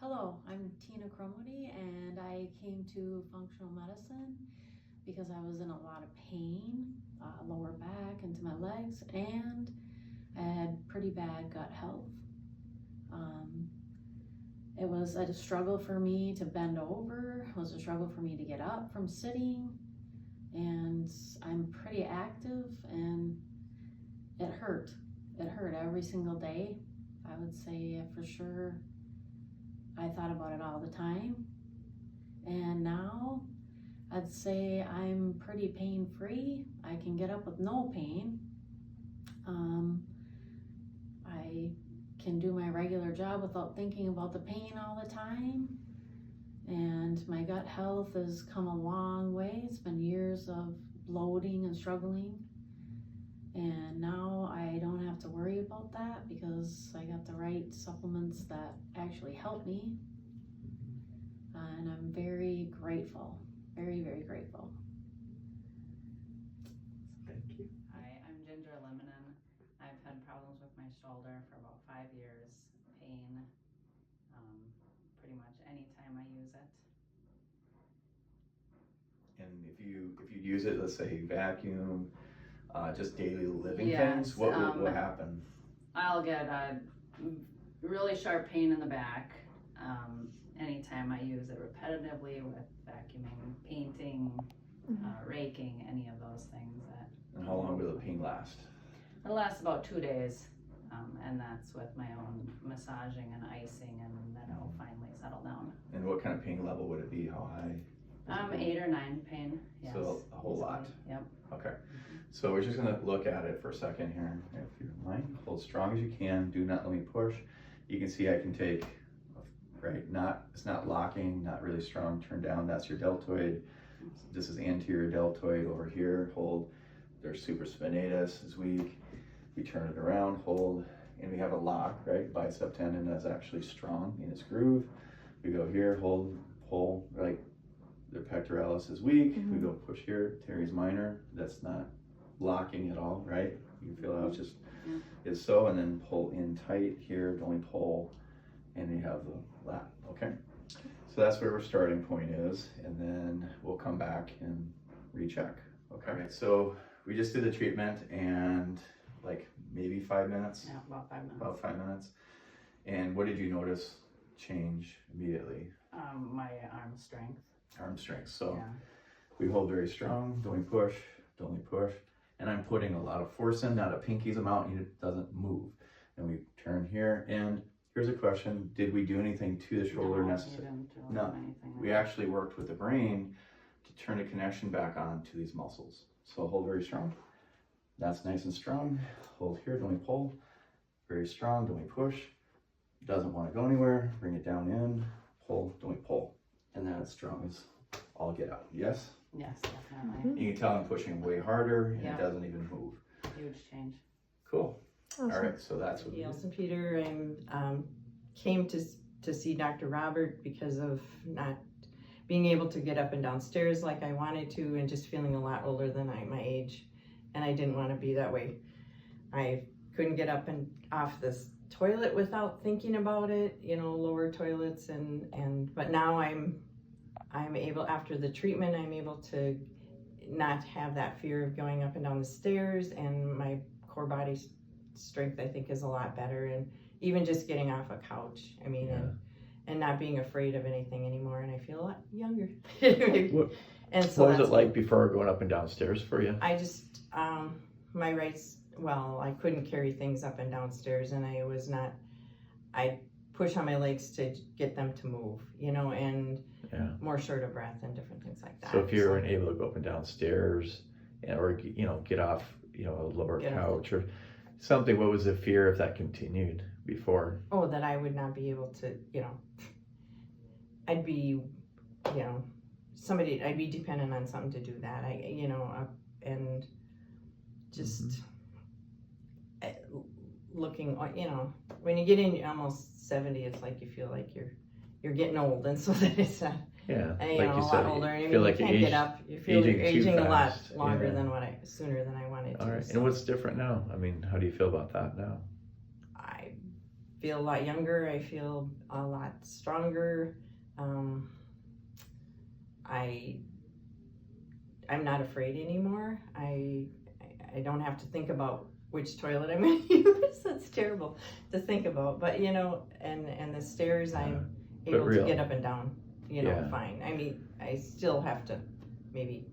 Hello, I'm Tina Cromody, and I came to functional medicine because I was in a lot of pain, lower back into my legs, and I had pretty bad gut health. It was a struggle for me to bend over. It was a struggle for me to get up from sitting, and I'm pretty active, and it hurt. It hurt every single day. I would say for sure I thought about it all the time. And now I'd say I'm pretty pain-free. I can get up with no pain. I can do my regular job without thinking about the pain all the time. And my gut health has come a long way. It's been years of bloating and struggling. And now I don't have to worry about that because I got the right supplements that actually help me. And I'm very grateful, very, very grateful. Thank you. Hi, I'm Ginger Lemonin. I've had problems with my shoulder for about 5 years. Pain, pretty much anytime I use it. And if you use it, let's say vacuum, just daily living Yes, things, what happen? I'll get a really sharp pain in the back anytime I use it repetitively with vacuuming, painting, raking, any of those things. And how long will the pain last? It'll last about 2 days, and that's with my own massaging and icing, and then it'll finally settle down. And what kind of pain level would it be? How high? 8 or 9 pain, yes. So a whole lot. Yep. Okay. So we're just gonna look at it for a second here. If you don't mind, hold as strong as you can. Do not let me push. You can see I can take, right, it's not locking, not really strong. Turn down, that's your deltoid. This is anterior deltoid over here. Hold. There's supraspinatus is weak. We turn it around, hold, and we have a lock, right? Bicep tendon is actually strong in its groove. We go here, hold, pull, right? The pectoralis is weak. We go push here, teres minor. That's not locking at all, right? You feel how it's just is so, and then pull in tight here, only pull, and you have the lat, okay? So that's where our starting point is, and then we'll come back and recheck, okay? All right, so we just did the treatment, and like maybe 5 minutes? Yeah, about 5 minutes. About 5 minutes. And what did you notice change immediately? My arm strength. Arm strength. So Yeah. we hold very strong, don't push, don't push. And I'm putting a lot of force in, not a pinky's amount, and it doesn't move. And we turn here, and here's a question. Did we do anything to the shoulder necessarily? No, we actually worked with the brain to turn the connection back on to these muscles. So hold very strong. That's nice and strong. Hold here, don't pull. Very strong, don't push. Doesn't want to go anywhere. Bring it down in, pull, don't pull. And then it's strong as all get out. Yes? Yes, definitely. You can tell I'm pushing way harder, and it doesn't even move. Huge change. Cool. Awesome. All right, so that's what Yes, and Peter, I came to see Dr. Robert because of not being able to get up and down stairs like I wanted to, and just feeling a lot older than my age, and I didn't want to be that way. I couldn't get up and off this toilet without thinking about it, lower toilets, but now I'm able, after the treatment, I'm able to not have that fear of going up and down the stairs, and my core body strength, I think, is a lot better, and even just getting off a couch, and not being afraid of anything anymore, and I feel a lot younger. And so what was it like before going up and downstairs for you? I just, I couldn't carry things up and downstairs, and I'd push on my legs to get them to move, and more short of breath and different things like that. So if you weren't able to go up and downstairs, or get off, a lower couch or something, what was the fear if that continued before? Oh, that I would not be able to, I'd be, I'd be dependent on something to do that. And just looking, when you get in almost 70, it's like you feel like you're getting old, and so that it's like you a said, lot older. you feel like you can't get up. You feel you're aging a lot longer than sooner than I wanted to. All right. So. And what's different now? How do you feel about that now? I feel a lot younger. I feel a lot stronger. I'm not afraid anymore. I don't have to think about which toilet I'm going to use. That's terrible to think about. But you know, and the stairs, I'm able to get up and down. You know, fine. I mean, I still have to maybe.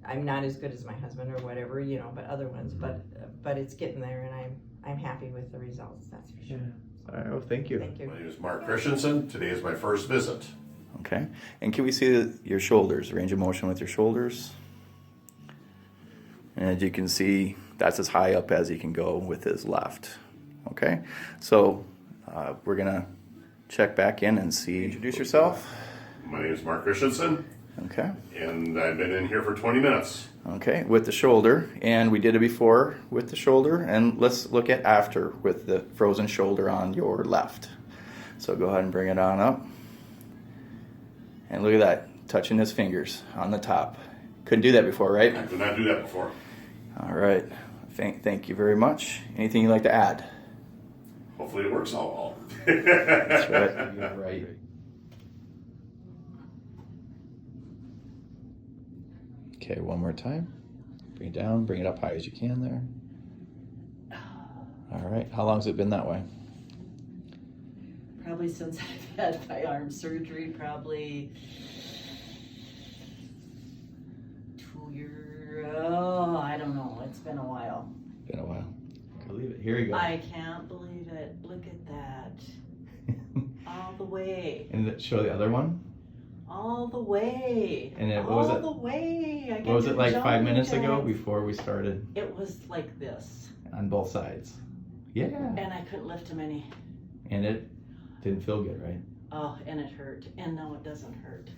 I'm not as good as my husband or whatever, you know, but other ones. But it's getting there, and I'm happy with the results. That's for sure. All right, well, thank you. Thank you. My name is Mark Christensen. Today is my first visit. Okay, and can we see your shoulders, range of motion with your shoulders? And as you can see, that's as high up as he can go with his left. Okay, so we're gonna check back in and see. Introduce yourself. My name is Mark Christensen, Okay. and I've been in here for 20 minutes. Okay, with the shoulder, and we did it before with the shoulder, and let's look at after with the frozen shoulder on your left. So go ahead and bring it on up. And look at that, touching his fingers on the top. Couldn't do that before, right? I could not do that before. All right, thank you very much. Anything you'd like to add? Hopefully it works all well. That's right. You're right. Okay, one more time. Bring it down, bring it up high as you can there. All right, how long has it been that way? Probably since I've had my arm surgery, probably 2 years, I don't know, it's been a while. Been a while. Believe it. Here you go. I can't believe it, look at that, all the way, And show the other one. all the way, And then what was all it? the way. I What get was to it like jump 5 minutes ago jacks. before we started It was like this, on both sides? Yeah. and I couldn't lift him any. And it didn't feel good, right? Oh, and it hurt, and no, it doesn't hurt.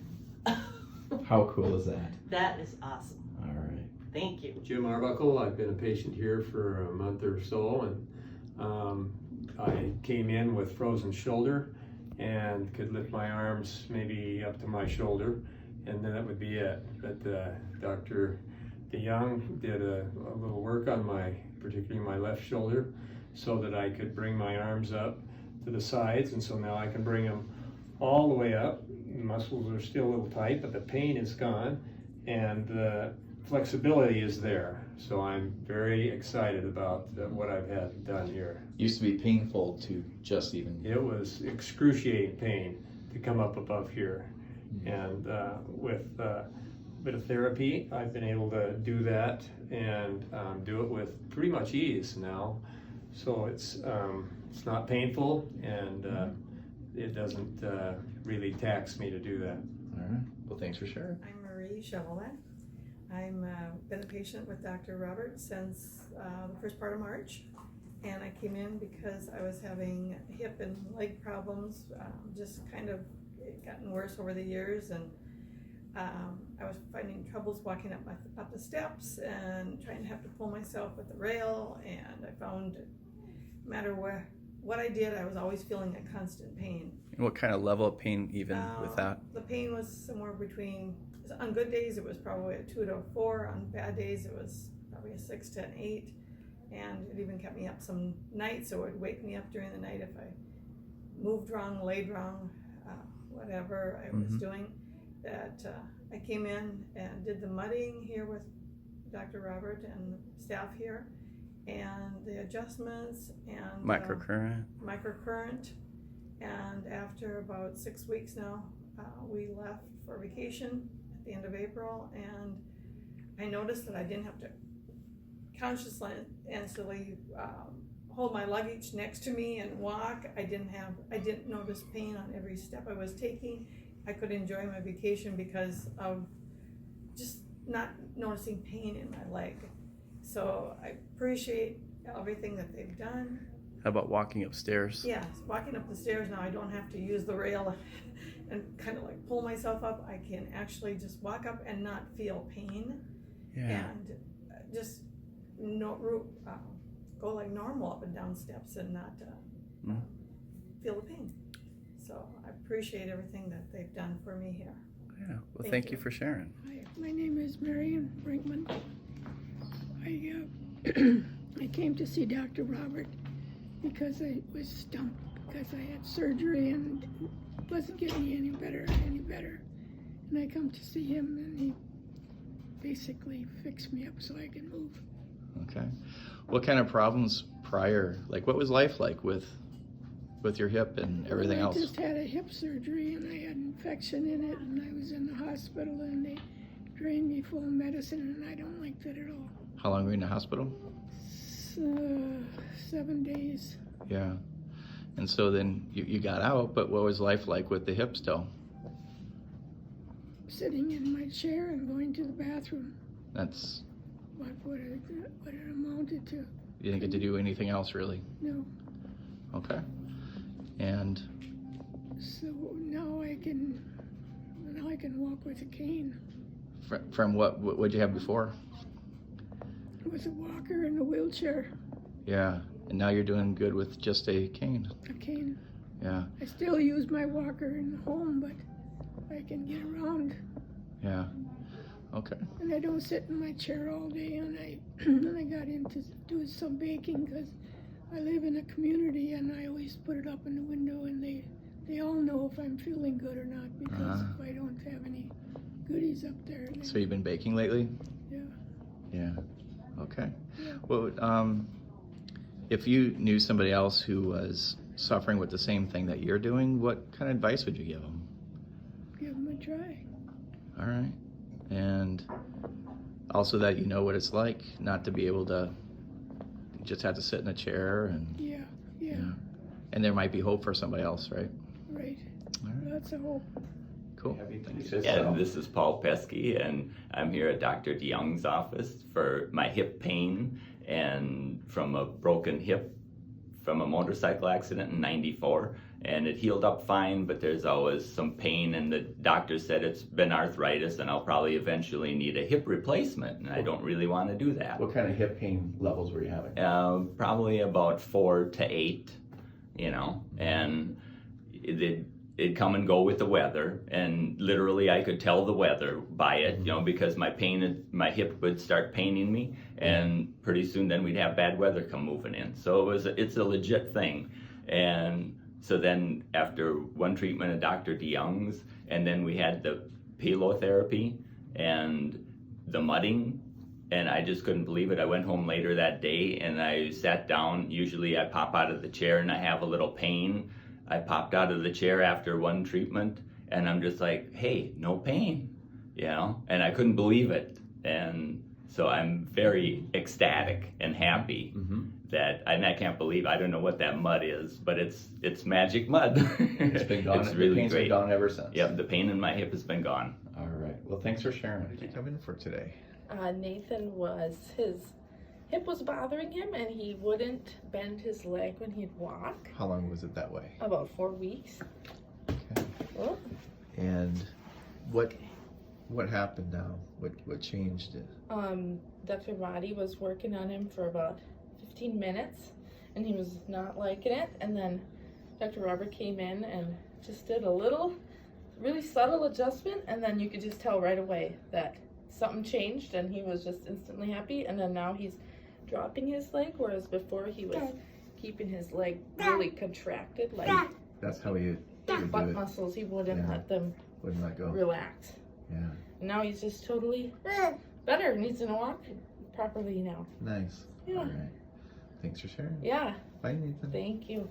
How cool is that? That is awesome, All right. thank you. Jim Arbuckle. I've been a patient here for a month or so, and I came in with frozen shoulder and could lift my arms maybe up to my shoulder, and then that would be it. But Dr. DeYoung did a little work on particularly my left shoulder, so that I could bring my arms up to the sides, and so now I can bring them all the way up. The muscles are still a little tight, but the pain is gone, and the flexibility is there. So I'm very excited about what I've had done here. Used to be painful to just even. It was excruciating pain to come up above here, and with a bit of therapy, I've been able to do that and do it with pretty much ease now. So it's not painful, and it doesn't really tax me to do that. All right. Well, thanks for sharing. I'm Marie Chevalet. I'm been a patient with Dr. Robert since the first part of March, and I came in because I was having hip and leg problems, just kind of gotten worse over the years, and I was finding troubles walking up the steps and trying to have to pull myself with the rail, and I found no matter what I did, I was always feeling a constant pain. And what kind of level of pain even with that? The pain was somewhere between, on good days it was probably a 2 to a 4, on bad days it was probably a 6 to an 8, and it even kept me up some nights, so it would wake me up during the night if I moved wrong, laid wrong, whatever I was doing. That I came in and did the mudding here with Dr. Robert and the staff here, and the adjustments and Microcurrent. And after about 6 weeks now, we left for vacation at the end of April, and I noticed that I didn't have to consciously hold my luggage next to me and walk. I didn't notice pain on every step I was taking. I could enjoy my vacation because of just not noticing pain in my leg. So I appreciate everything that they've done. How about walking upstairs? Yes, walking up the stairs now, I don't have to use the rail and kind of like pull myself up. I can actually just walk up and not feel pain. Yeah. And just go like normal up and down steps and not feel the pain. So I appreciate everything that they've done for me here. Yeah. Well, thank you for sharing. Hi, my name is Marian I came to see Dr. Robert because I was stumped because I had surgery and it wasn't getting any better. And I come to see him and he basically fixed me up so I can move. Okay. What kind of problems prior, like what was life like with your hip and everything else? I just had a hip surgery and I had infection in it and I was in the hospital and they drained me full of medicine and I don't like that at all. How long were you in the hospital? 7 days. Yeah. And so then you got out, but what was life like with the hip still? Sitting in my chair and going to the bathroom. That's, What it amounted to. you didn't get to do anything else really? No. Okay. And So now I can walk with a cane. from what'd you have before? With a walker and a wheelchair. Yeah. And now you're doing good with just a cane. A cane. Yeah. I still use my walker in the home, but I can get around. Yeah. Okay. And I don't sit in my chair all day. And I got into doing some baking because I live in a community and I always put it up in the window and they all know if I'm feeling good or not because if I don't have any goodies up there. So you've been baking lately? Yeah. Yeah. Okay. Yeah. Well, if you knew somebody else who was suffering with the same thing that you're doing, what kind of advice would you give them? Give them a try. All right. And also that you know what it's like not to be able to, you just have to sit in a chair and Yeah. and there might be hope for somebody else, right? Right. All right. That's a hope. Cool. Yeah, this is Paul Pesky, and I'm here at Dr. DeYoung's office for my hip pain and from a broken hip from a motorcycle accident in '94. And it healed up fine, but there's always some pain, and the doctor said it's been arthritis, and I'll probably eventually need a hip replacement, and I don't really want to do that. What kind of hip pain levels were you having? Probably about 4 to 8, and it'd come and go with the weather, and literally I could tell the weather by it, because my hip would start paining me, and pretty soon then we'd have bad weather come moving in. So it's a legit thing. And so then after one treatment at Dr. DeYoung's, and then we had the palotherapy and the mudding, and I just couldn't believe it. I went home later that day and I sat down. Usually I pop out of the chair and I have a little pain. I popped out of the chair after one treatment and I'm just like, hey, no pain, and I couldn't believe it. And so I'm very ecstatic and happy and I can't believe, I don't know what that mud is, but it's magic mud. It's been gone. It's really the pain's great. Been gone ever since. Yep, the pain in my hip has been gone. All right. Well, thanks for sharing. What did you come in for today? Nathan his hip was bothering him and he wouldn't bend his leg when he'd walk. How long was it that way? About 4 weeks. Okay. Oh. And what happened now? What changed it? Dr. Roddy was working on him for about 15 minutes and he was not liking it, and then Dr. Robert came in and just did a little really subtle adjustment, and then you could just tell right away that something changed and he was just instantly happy. And then now he's dropping his leg, whereas before he was keeping his leg really contracted, like That's how he would butt do it. muscles. He wouldn't let them Wouldn't let go. relax. Yeah. And now he's just totally better and he's gonna walk properly now. Nice. Yeah. All right. Thanks for sharing. Yeah. Bye, Nathan. Thank you.